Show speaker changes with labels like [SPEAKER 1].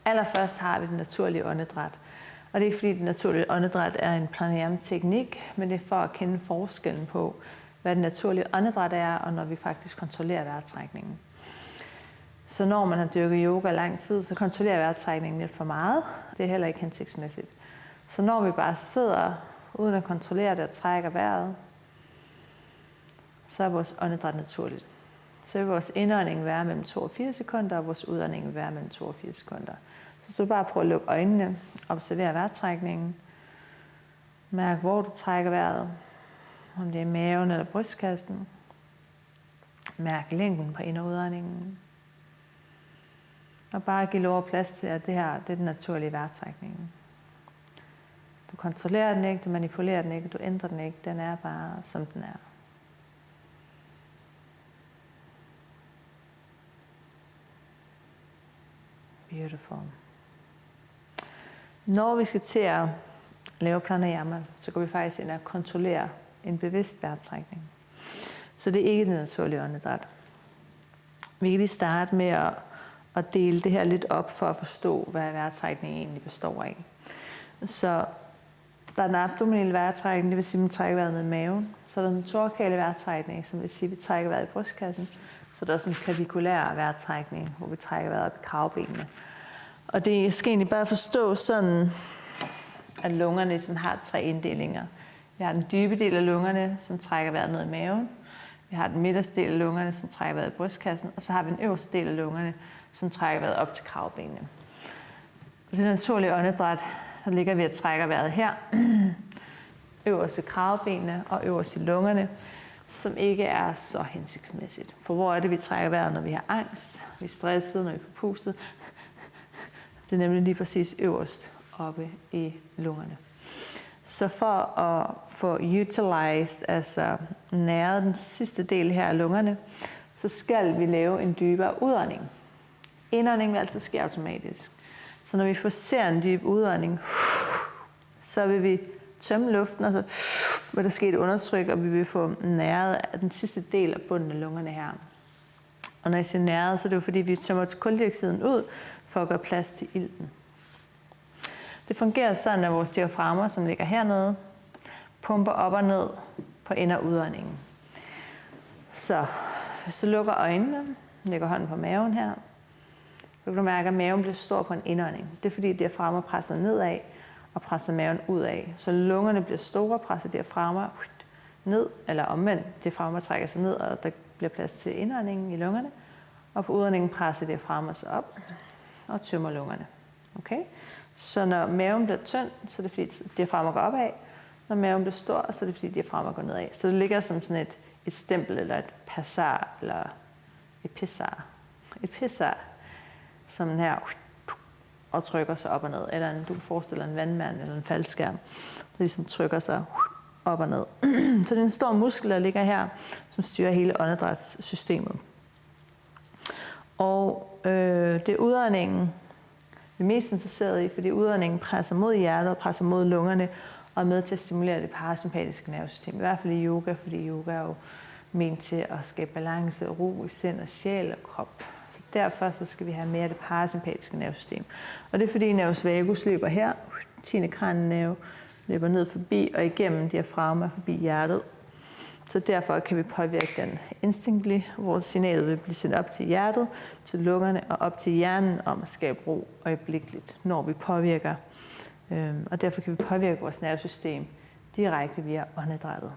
[SPEAKER 1] Allerførst har vi det naturlige åndedræt. Og det er ikke fordi det naturlige åndedræt er en pranayama-teknik, men det er for at kende forskellen på, hvad det naturlige åndedræt er, og når vi faktisk kontrollerer vejrtrækningen. Så når man har dyrket yoga lang tid, så kontrollerer vejrtrækningen lidt for meget. Det er heller ikke hensigtsmæssigt. Så når vi bare sidder uden at kontrollere det og trækker vejret, så er vores åndedræt naturligt. Så vil vores indånding være mellem 2 og 4 sekunder, og vores udånding vil være mellem 2 og 4 sekunder. Så du bare prøver at lukke øjnene, observere vejrtrækningen, mærk hvor du trækker vejret, om det er maven eller brystkassen. Mærk længden på ind- og udåndingen. Og bare give lov og plads til, at det her det er den naturlige vejrtrækning. Du kontrollerer den ikke, du manipulerer den ikke, du ændrer den ikke. Den er bare, som den er. Beautiful. Når vi skal til at lave pranayama, så går vi faktisk ind og kontrollere en bevidst vejrtrækning. Så det er ikke det naturlige åndedræt. Vi kan lige starte med at dele det her lidt op for at forstå, hvad vejrtrækningen egentlig består af. Så der er den abdominale vejrtrækning, det vil sige, at vi trækker vejret ned i maven. Så er der den thorakale vejrtrækning, som vil sige, at vi trækker vejret i brystkassen. Så der er også en klavikulær vejrtrækning, hvor vi trækker vejret op i kravbenene. Og det skal egentlig bare forstå sådan, at lungerne ligesom har 3 inddelinger. Vi har den dybe del af lungerne, som trækker vejret ned i maven. Vi har den midterste del af lungerne, som trækker vejret i brystkassen. Og så har vi den øverste del af lungerne, som trækker vejret op til kravbenene. Og det naturlige åndedræt, der ligger vi at trække vejret her. Øverst i kravbenene og øverst i lungerne, som ikke er så hensigtsmæssigt. For hvor er det, vi trækker vejret, når vi har angst? Vi er stressede, når vi er forpustet. Det er nemlig lige præcis øverst oppe i lungerne. Så for at få utilized, altså næret den sidste del her af lungerne, så skal vi lave en dybere udånding. Indånding vil altid ske automatisk. Så når vi forser en dyb udånding, så vil vi tømme luften, og så vil der ske et undertryk, og vi vil få næret af den sidste del af bunden af lungerne her. Og når jeg siger næret, så er det jo fordi, vi tømmer kuldioxiden ud for at gøre plads til ilten. Det fungerer sådan, at vores diafragmer, som ligger hernede, pumper op og ned på ind- og udåndingen. Så hvis du lukker øjnene, lægger hånden på maven her, så kan du mærke, at maven bliver stor på en indånding. Det er fordi, diafragmer presser nedad og presser maven udad. Så lungerne bliver store, presser diafragmer ned, eller omvendt, diafragmer trækker sig ned, og der bliver plads til indåndingen i lungerne. Og på udåndingen presser diafragmer sig op og tømmer lungerne. Okay? Så når maven bliver tynd, så er det fordi diafragmer går opad. Når maven bliver stor, så er det fordi diafragmer går nedad. Så det ligger som sådan et stempel, eller et passar, eller et pissar, som den her, og trykker sig op og ned. Eller du kan forestille dig en vandmand eller en faldskærm, der ligesom trykker sig op og ned. Så det er en stor muskel, der ligger her, som styrer hele åndedrætssystemet. Og det er udåndingen, vi er mest interesseret i, fordi udåndingen presser mod hjertet og presser mod lungerne, og er med til at stimulere det parasympatiske nervesystem. I hvert fald i yoga, fordi yoga er jo ment til at skabe balance og ro i sind og sjæl og krop. Så derfor så skal vi have mere af det parasympatiske nervesystem. Og det er fordi nervus vagus løber her, 10. kranienerve løber ned forbi og igennem diafragma forbi hjertet. Så derfor kan vi påvirke den instinktivt, hvor signalet vil blive sendt op til hjertet, til lungerne og op til hjernen om at skabe ro øjeblikkeligt, når vi påvirker. Og derfor kan vi påvirke vores nervesystem direkte via åndedrættet.